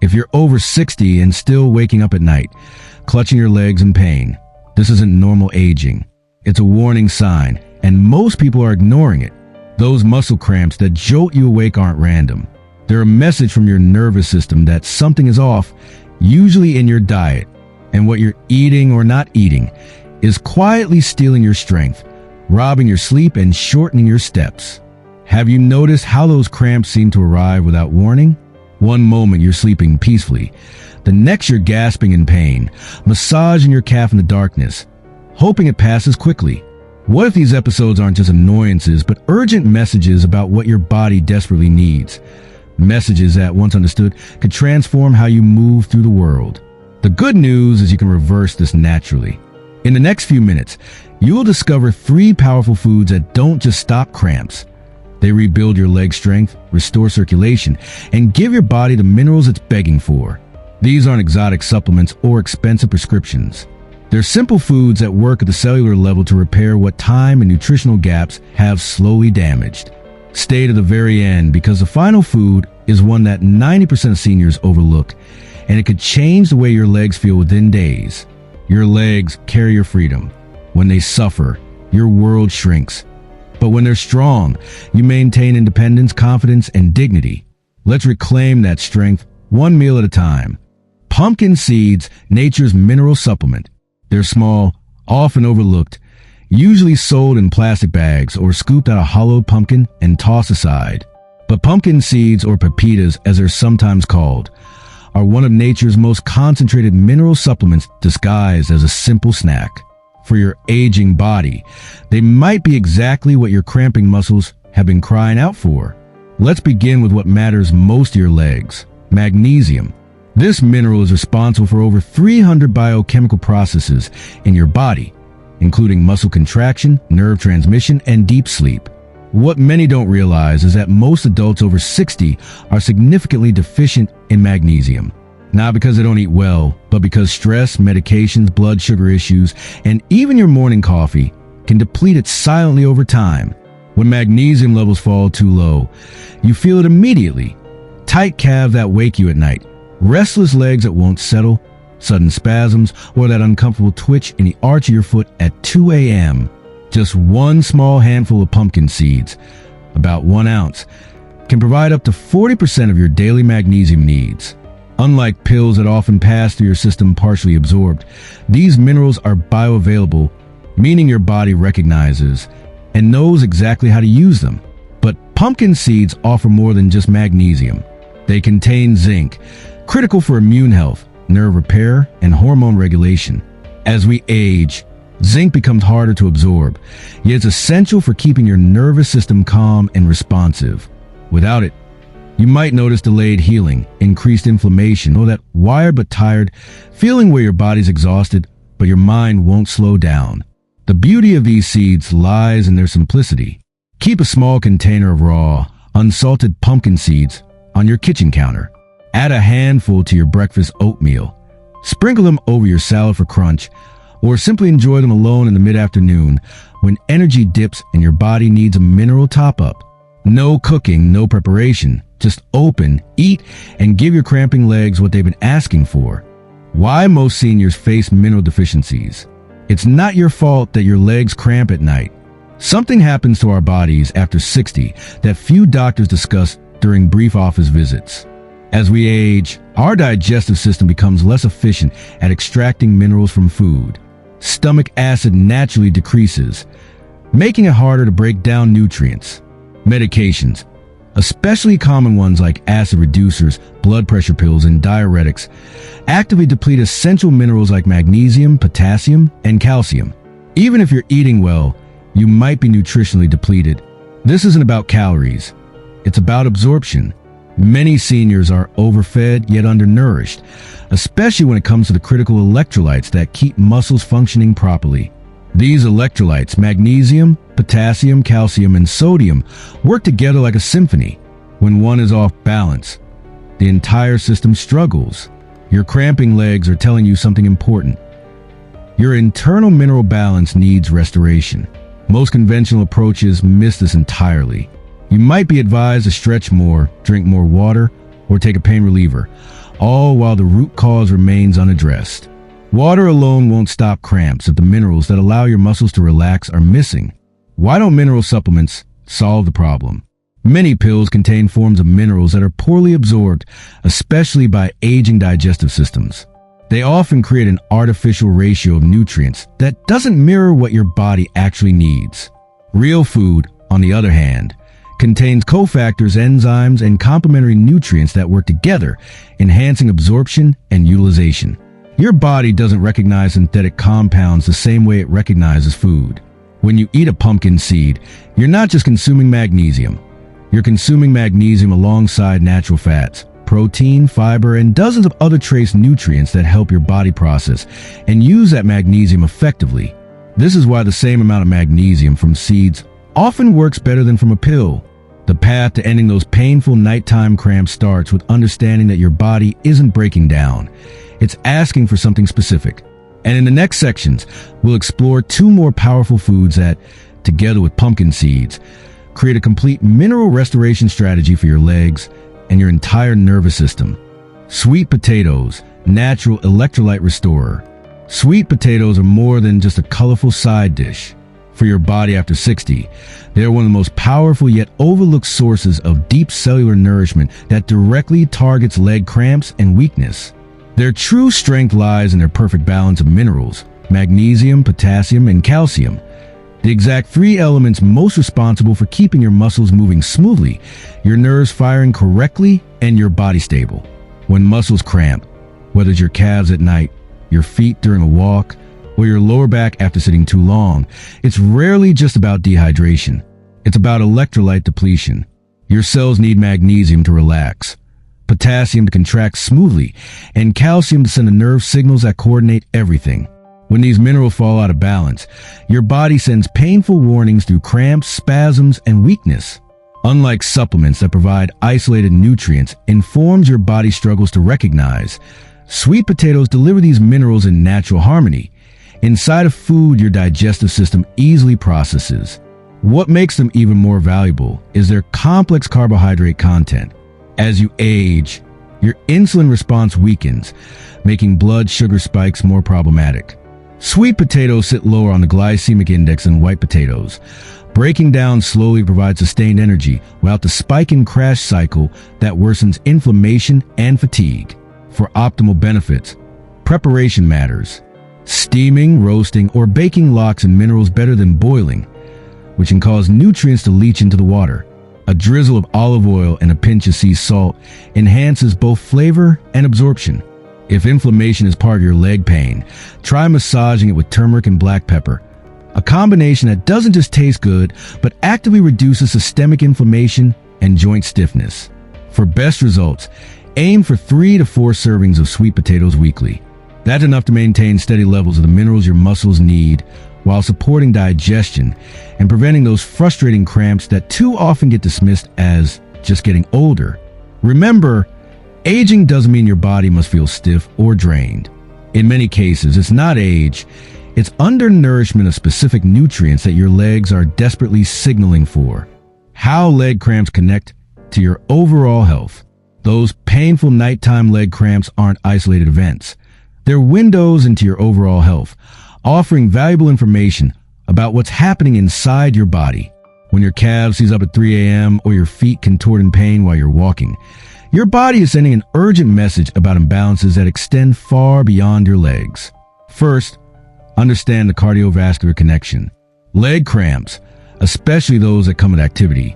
If you're over 60 and still waking up at night, clutching your legs in pain, this isn't normal aging. It's a warning sign, and most people are ignoring it. Those muscle cramps that jolt you awake aren't random. They're a message from your nervous system that something is off, usually in your diet, and what you're eating or not eating is quietly stealing your strength, robbing your sleep, and shortening your steps. Have you noticed how those cramps seem to arrive without warning? One moment you're sleeping peacefully, the next you're gasping in pain, massaging your calf in the darkness, hoping it passes quickly. What if these episodes aren't just annoyances, but urgent messages about what your body desperately needs? Messages that, once understood, could transform how you move through the world. The good news is you can reverse this naturally. In the next few minutes, you will discover 3 powerful foods that don't just stop cramps. They rebuild your leg strength, restore circulation, and give your body the minerals it's begging for. These aren't exotic supplements or expensive prescriptions. They're simple foods that work at the cellular level to repair what time and nutritional gaps have slowly damaged. Stay to the very end because the final food is one that 90% of seniors overlook, and it could change the way your legs feel within days. Your legs carry your freedom. When they suffer, your world shrinks. But when they're strong, you maintain independence, confidence, and dignity. Let's reclaim that strength one meal at a time. Pumpkin seeds, nature's mineral supplement. They're small, often overlooked, usually sold in plastic bags or scooped out of hollowed pumpkin and tossed aside. But pumpkin seeds, or pepitas as they're sometimes called, are one of nature's most concentrated mineral supplements disguised as a simple snack. For your aging body, they might be exactly what your cramping muscles have been crying out for. Let's begin with what matters most to your legs: magnesium. This mineral is responsible for over 300 biochemical processes in your body, including muscle contraction, nerve transmission, and deep sleep. What many don't realize is that most adults over 60 are significantly deficient in magnesium. Not because they don't eat well, but because stress, medications, blood sugar issues, and even your morning coffee can deplete it silently over time. When magnesium levels fall too low, you feel it immediately. Tight calves that wake you at night, restless legs that won't settle, sudden spasms, or that uncomfortable twitch in the arch of your foot at 2 a.m. Just one small handful of pumpkin seeds, about 1 ounce, can provide up to 40% of your daily magnesium needs. Unlike pills that often pass through your system partially absorbed, these minerals are bioavailable, meaning your body recognizes and knows exactly how to use them. But pumpkin seeds offer more than just magnesium. They contain zinc, critical for immune health, nerve repair, and hormone regulation. As we age, zinc becomes harder to absorb, yet it's essential for keeping your nervous system calm and responsive. Without it, you might notice delayed healing, increased inflammation, or that wired but tired feeling where your body's exhausted, but your mind won't slow down. The beauty of these seeds lies in their simplicity. Keep a small container of raw, unsalted pumpkin seeds on your kitchen counter. Add a handful to your breakfast oatmeal. Sprinkle them over your salad for crunch, or simply enjoy them alone in the mid-afternoon when energy dips and your body needs a mineral top-up. No cooking, no preparation. Just open, eat, and give your cramping legs what they've been asking for. Why most seniors face mineral deficiencies? It's not your fault that your legs cramp at night. Something happens to our bodies after 60 that few doctors discuss during brief office visits. As we age, our digestive system becomes less efficient at extracting minerals from food. Stomach acid naturally decreases, making it harder to break down nutrients. Medications, especially common ones like acid reducers, blood pressure pills, and diuretics, actively deplete essential minerals like magnesium, potassium, and calcium. Even if you're eating well, you might be nutritionally depleted. This isn't about calories. It's about absorption. Many seniors are overfed yet undernourished, especially when it comes to the critical electrolytes that keep muscles functioning properly. These electrolytes, magnesium, potassium, calcium, and sodium, work together like a symphony. When one is off balance, the entire system struggles. Your cramping legs are telling you something important. Your internal mineral balance needs restoration. Most conventional approaches miss this entirely. You might be advised to stretch more, drink more water, or take a pain reliever, all while the root cause remains unaddressed. Water alone won't stop cramps if the minerals that allow your muscles to relax are missing. Why don't mineral supplements solve the problem? Many pills contain forms of minerals that are poorly absorbed, especially by aging digestive systems. They often create an artificial ratio of nutrients that doesn't mirror what your body actually needs. Real food, on the other hand, contains cofactors, enzymes, and complementary nutrients that work together, enhancing absorption and utilization. Your body doesn't recognize synthetic compounds the same way it recognizes food. When you eat a pumpkin seed, you're not just consuming magnesium. You're consuming magnesium alongside natural fats, protein, fiber, and dozens of other trace nutrients that help your body process and use that magnesium effectively. This is why the same amount of magnesium from seeds often works better than from a pill. The path to ending those painful nighttime cramps starts with understanding that your body isn't breaking down. It's asking for something specific. And in the next sections, we'll explore 2 more powerful foods that, together with pumpkin seeds, create a complete mineral restoration strategy for your legs and your entire nervous system. Sweet potatoes, natural electrolyte restorer. Sweet potatoes are more than just a colorful side dish. For your body after 60, they are one of the most powerful yet overlooked sources of deep cellular nourishment that directly targets leg cramps and weakness. Their true strength lies in their perfect balance of minerals, magnesium, potassium, and calcium. The exact 3 elements most responsible for keeping your muscles moving smoothly, your nerves firing correctly, and your body stable. When muscles cramp, whether it's your calves at night, your feet during a walk, or your lower back after sitting too long, it's rarely just about dehydration. It's about electrolyte depletion. Your cells need magnesium to relax, potassium to contract smoothly, and calcium to send the nerve signals that coordinate everything. When these minerals fall out of balance, your body sends painful warnings through cramps, spasms, and weakness. Unlike supplements that provide isolated nutrients and forms your body struggles to recognize, sweet potatoes deliver these minerals in natural harmony. Inside of food your digestive system easily processes. What makes them even more valuable is their complex carbohydrate content. As you age, your insulin response weakens, making blood sugar spikes more problematic. Sweet potatoes sit lower on the glycemic index than white potatoes. Breaking down slowly provides sustained energy without the spike and crash cycle that worsens inflammation and fatigue. For optimal benefits, preparation matters. Steaming, roasting, or baking locks in minerals better than boiling, which can cause nutrients to leach into the water. A drizzle of olive oil and a pinch of sea salt enhances both flavor and absorption. If inflammation is part of your leg pain, try massaging it with turmeric and black pepper, a combination that doesn't just taste good, but actively reduces systemic inflammation and joint stiffness. For best results, aim for 3 to 4 servings of sweet potatoes weekly. That's enough to maintain steady levels of the minerals your muscles need while supporting digestion and preventing those frustrating cramps that too often get dismissed as just getting older. Remember, aging doesn't mean your body must feel stiff or drained. In many cases, it's not age, it's undernourishment of specific nutrients that your legs are desperately signaling for. How leg cramps connect to your overall health. Those painful nighttime leg cramps aren't isolated events. They're windows into your overall health, offering valuable information about what's happening inside your body. When your calves seize up at 3 a.m. or your feet contort in pain while you're walking, your body is sending an urgent message about imbalances that extend far beyond your legs. First, understand the cardiovascular connection. Leg cramps, especially those that come with activity,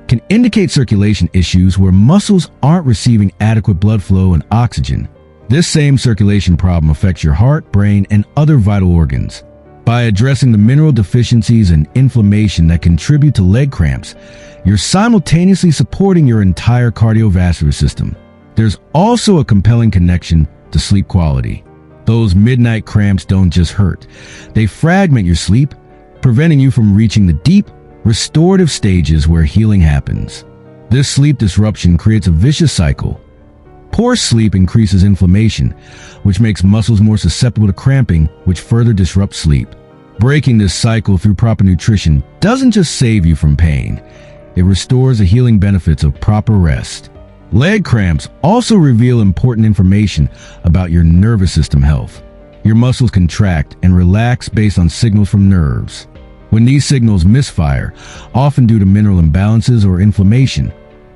can indicate circulation issues where muscles aren't receiving adequate blood flow and oxygen. This same circulation problem affects your heart, brain, and other vital organs. By addressing the mineral deficiencies and inflammation that contribute to leg cramps, you're simultaneously supporting your entire cardiovascular system. There's also a compelling connection to sleep quality. Those midnight cramps don't just hurt. They fragment your sleep, preventing you from reaching the deep, restorative stages where healing happens. This sleep disruption creates a vicious cycle. Poor sleep increases inflammation, which makes muscles more susceptible to cramping, which further disrupts sleep. Breaking this cycle through proper nutrition doesn't just save you from pain, it restores the healing benefits of proper rest. Leg cramps also reveal important information about your nervous system health. Your muscles contract and relax based on signals from nerves. When these signals misfire, often due to mineral imbalances or inflammation,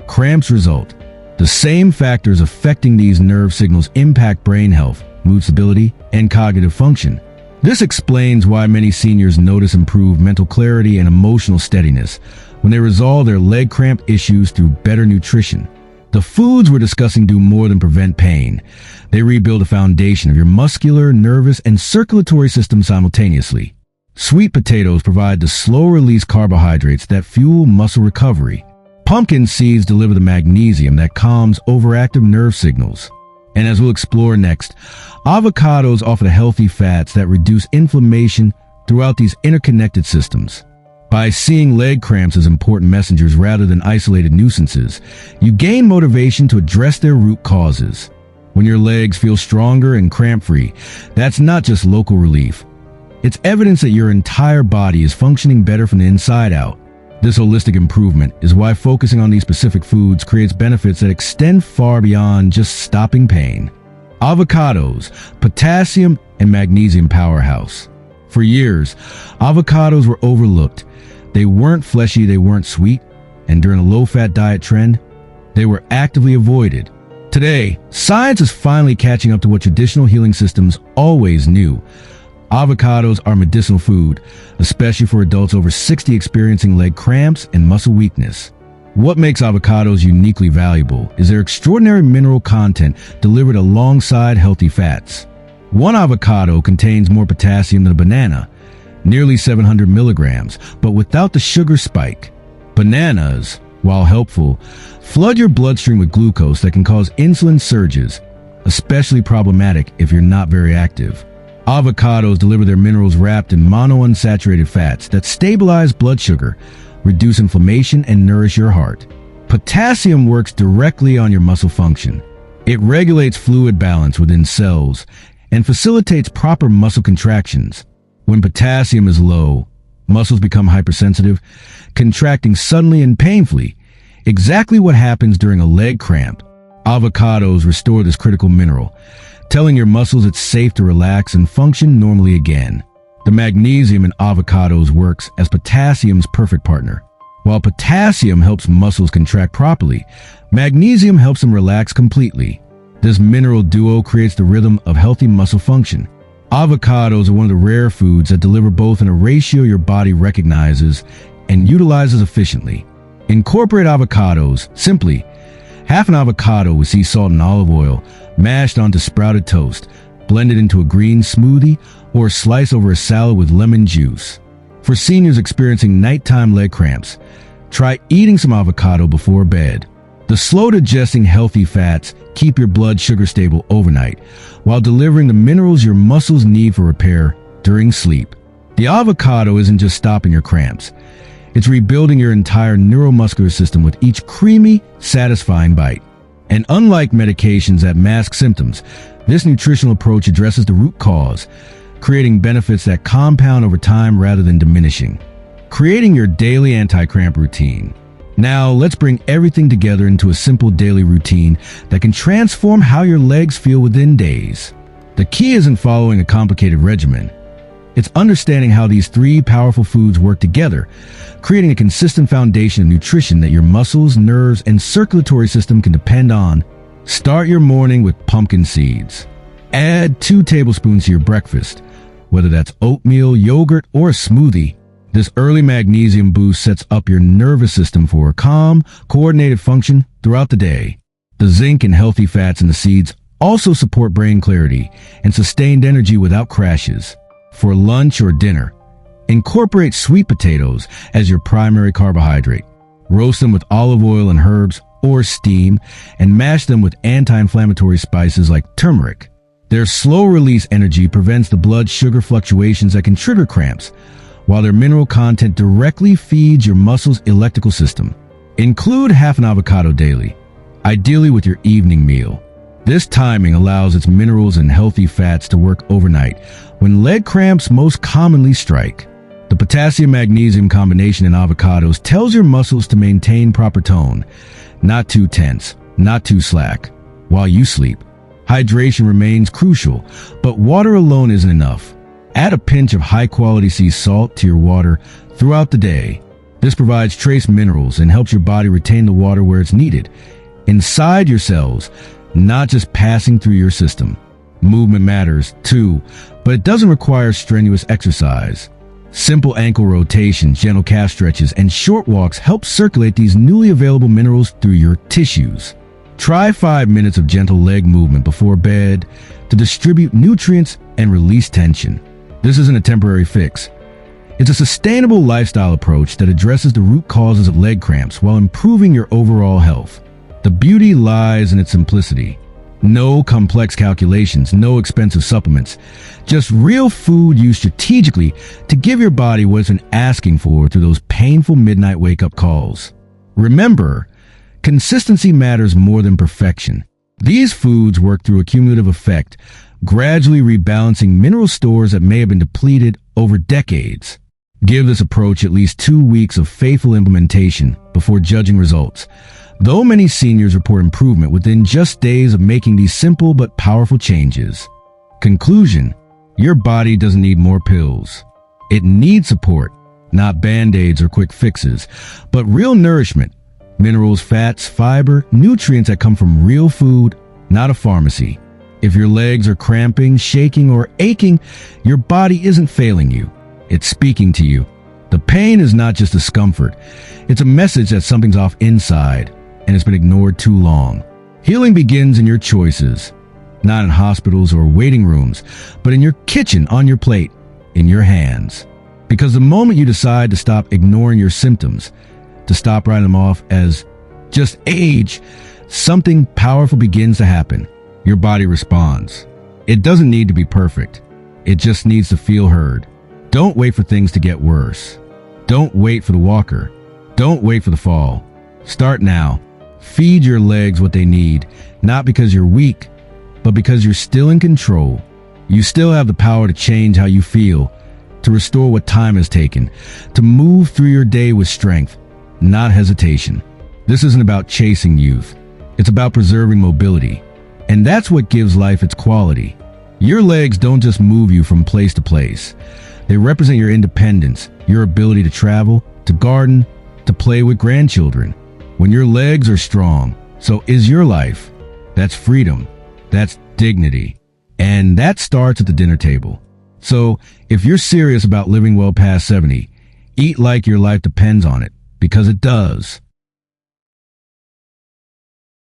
cramps result. The same factors affecting these nerve signals impact brain health, mood stability, and cognitive function. This explains why many seniors notice improved mental clarity and emotional steadiness when they resolve their leg cramp issues through better nutrition. The foods we're discussing do more than prevent pain. They rebuild the foundation of your muscular, nervous, and circulatory system simultaneously. Sweet potatoes provide the slow-release carbohydrates that fuel muscle recovery. Pumpkin seeds deliver the magnesium that calms overactive nerve signals. And as we'll explore next, avocados offer the healthy fats that reduce inflammation throughout these interconnected systems. By seeing leg cramps as important messengers rather than isolated nuisances, you gain motivation to address their root causes. When your legs feel stronger and cramp-free, that's not just local relief. It's evidence that your entire body is functioning better from the inside out. This holistic improvement is why focusing on these specific foods creates benefits that extend far beyond just stopping pain. Avocados, potassium and magnesium powerhouse. For years, avocados were overlooked. They weren't fleshy, they weren't sweet, and during a low-fat diet trend, they were actively avoided. Today, science is finally catching up to what traditional healing systems always knew. Avocados are medicinal food, especially for adults over 60 experiencing leg cramps and muscle weakness. What makes avocados uniquely valuable is their extraordinary mineral content delivered alongside healthy fats. One avocado contains more potassium than a banana, nearly 700 milligrams, but without the sugar spike. Bananas, while helpful, flood your bloodstream with glucose that can cause insulin surges, especially problematic if you're not very active. Avocados deliver their minerals wrapped in monounsaturated fats that stabilize blood sugar, reduce inflammation, and nourish your heart. Potassium works directly on your muscle function. It regulates fluid balance within cells and facilitates proper muscle contractions. When potassium is low, muscles become hypersensitive, contracting suddenly and painfully, exactly what happens during a leg cramp. Avocados restore this critical mineral, telling your muscles it's safe to relax and function normally again. The magnesium in avocados works as potassium's perfect partner. While potassium helps muscles contract properly, magnesium helps them relax completely. This mineral duo creates the rhythm of healthy muscle function. Avocados are one of the rare foods that deliver both in a ratio your body recognizes and utilizes efficiently. Incorporate avocados simply. Half an avocado with sea salt and olive oil, mashed onto sprouted toast, blended into a green smoothie, or slice over a salad with lemon juice. For seniors experiencing nighttime leg cramps, try eating some avocado before bed. The slow-digesting healthy fats keep your blood sugar stable overnight, while delivering the minerals your muscles need for repair during sleep. The avocado isn't just stopping your cramps. It's rebuilding your entire neuromuscular system with each creamy, satisfying bite. And unlike medications that mask symptoms, this nutritional approach addresses the root cause, creating benefits that compound over time rather than diminishing. Creating your daily anti-cramp routine. Now, let's bring everything together into a simple daily routine that can transform how your legs feel within days. The key isn't following a complicated regimen. It's understanding how these three powerful foods work together, creating a consistent foundation of nutrition that your muscles, nerves, and circulatory system can depend on. Start your morning with pumpkin seeds. Add 2 tablespoons to your breakfast, whether that's oatmeal, yogurt, or a smoothie. This early magnesium boost sets up your nervous system for a calm, coordinated function throughout the day. The zinc and healthy fats in the seeds also support brain clarity and sustained energy without crashes. For lunch or dinner, incorporate sweet potatoes as your primary carbohydrate. Roast them with olive oil and herbs or steam, and mash them with anti-inflammatory spices like turmeric. Their slow-release energy prevents the blood sugar fluctuations that can trigger cramps, while their mineral content directly feeds your muscles' electrical system. Include half an avocado daily, ideally with your evening meal. This timing allows its minerals and healthy fats to work overnight, when leg cramps most commonly strike. The potassium-magnesium combination in avocados tells your muscles to maintain proper tone, not too tense, not too slack, while you sleep. Hydration remains crucial, but water alone isn't enough. Add a pinch of high-quality sea salt to your water throughout the day. This provides trace minerals and helps your body retain the water where it's needed, inside your cells, not just passing through your system. Movement matters, too, but it doesn't require strenuous exercise. Simple ankle rotations, gentle calf stretches, and short walks help circulate these newly available minerals through your tissues. Try 5 minutes of gentle leg movement before bed to distribute nutrients and release tension. This isn't a temporary fix. It's a sustainable lifestyle approach that addresses the root causes of leg cramps while improving your overall health. The beauty lies in its simplicity. No complex calculations, no expensive supplements, just real food used strategically to give your body what it's been asking for through those painful midnight wake-up calls. Remember, consistency matters more than perfection. These foods work through a cumulative effect, gradually rebalancing mineral stores that may have been depleted over decades. Give this approach at least 2 weeks of faithful implementation before judging results. Though many seniors report improvement within just days of making these simple but powerful changes. Conclusion: your body doesn't need more pills. It needs support, not band-aids or quick fixes, but real nourishment, minerals, fats, fiber, nutrients that come from real food, not a pharmacy. If your legs are cramping, shaking, or aching, your body isn't failing you. It's speaking to you. The pain is not just discomfort. It's a message that something's off inside, and it's been ignored too long. Healing begins in your choices, not in hospitals or waiting rooms, but in your kitchen, on your plate, in your hands. Because the moment you decide to stop ignoring your symptoms, to stop writing them off as just age, something powerful begins to happen. Your body responds. It doesn't need to be perfect. It just needs to feel heard. Don't wait for things to get worse. Don't wait for the walker. Don't wait for the fall. Start now. Feed your legs what they need, not because you're weak, but because you're still in control. You still have the power to change how you feel, to restore what time has taken, to move through your day with strength, not hesitation. This isn't about chasing youth. It's about preserving mobility. And that's what gives life its quality. Your legs don't just move you from place to place. They represent your independence, your ability to travel, to garden, to play with grandchildren. When your legs are strong, so is your life. That's freedom. That's dignity. And that starts at the dinner table. So, if you're serious about living well past 70, eat like your life depends on it, because it does.